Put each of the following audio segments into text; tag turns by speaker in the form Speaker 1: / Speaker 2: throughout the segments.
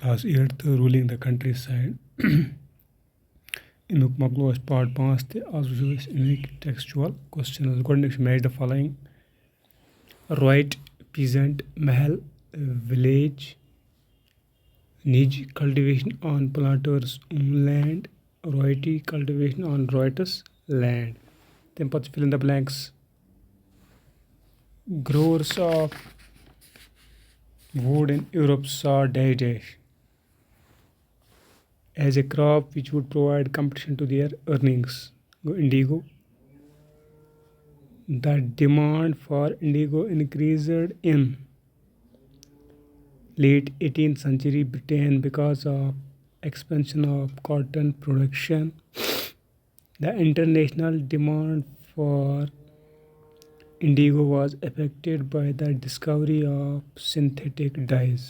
Speaker 1: Class 8th ruling the countryside. امیُک مۄکلو اَسہِ part 5 تہِ آز وٕچھو أسۍ امیِکۍ ٹیکسچُوَل کوسچنز گۄڈٕنیُک چھُ match the فالویِنگ right peasant mahal village nij cultivation on planters land ryoti cultivation on ryots land تمہِ پتہٕ چھُ fill in the blanks growers of wood in Europe saw dash as a crop which would provide competition to their earnings. Go indigo. The demand for indigo increased in late 18th century Britain because of expansion of cotton production. The international demand for indigo was affected by the discovery of synthetic dyes.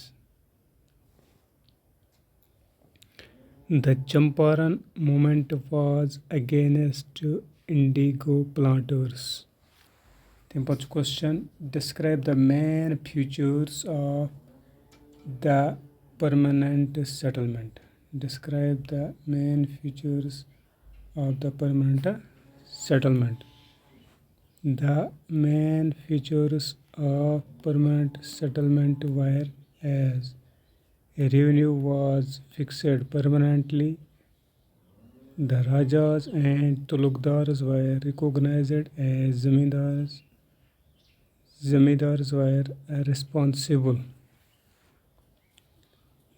Speaker 1: The Champaran movement was against indigo planters. Then question, describe the main features of the permanent settlement. Describe the main features of the permanent settlement. The main features of permanent settlement were as a revenue was fixed permanently. The Rajas and Tulukdars were recognized as Zamindars. Zamindars were responsible.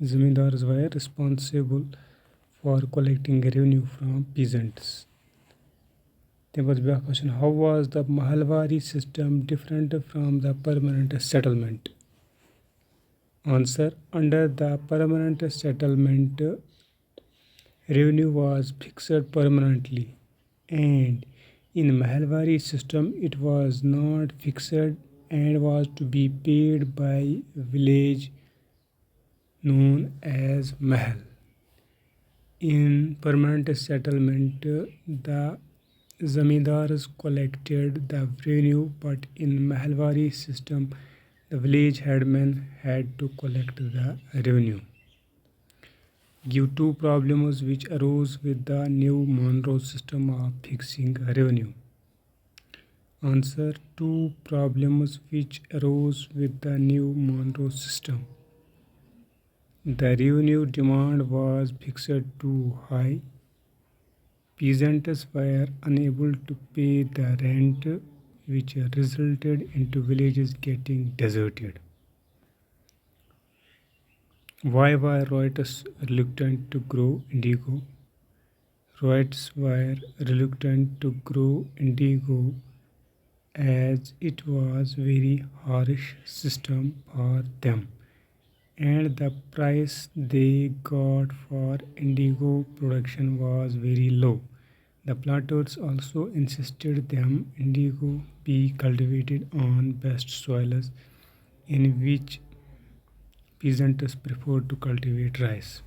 Speaker 1: Zamindars were responsible for collecting revenue from peasants. There was a question, how was the Mahalwari system different from the permanent settlement? Answer, under the permanent settlement, revenue was fixed permanently, and in Mahalwari system it was not fixed and was to be paid by village known as Mahal. In permanent settlement, the Zamindars collected the revenue, but in Mahalwari system the village headmen had to collect the revenue. Give two problems which arose with the new Monroe system of fixing revenue. Answer, two problems which arose with the new Monroe system. The revenue demand was fixed too high. Peasants were unable to pay the rent, which resulted into villages getting deserted. Why were Riots reluctant to grow indigo? Riots were reluctant to grow indigo as it was very harsh system for them, and the price they got for indigo production was very low. The planters also insisted them indigo be cultivated on best soils, in which peasants preferred to cultivate rice.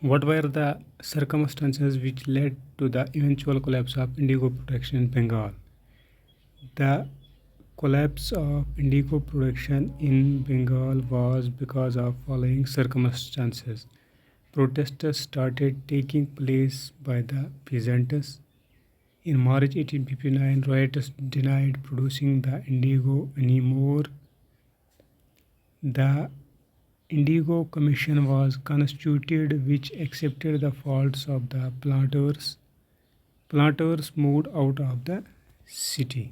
Speaker 1: What were the circumstances which led to the eventual collapse of indigo production in Bengal? The collapse of indigo production in Bengal was because of following circumstances. Protests started taking place by the peasants. In March 1859, riots denied producing the indigo anymore. The Indigo Commission was constituted, which accepted the faults of the planters. Planters moved out of the city.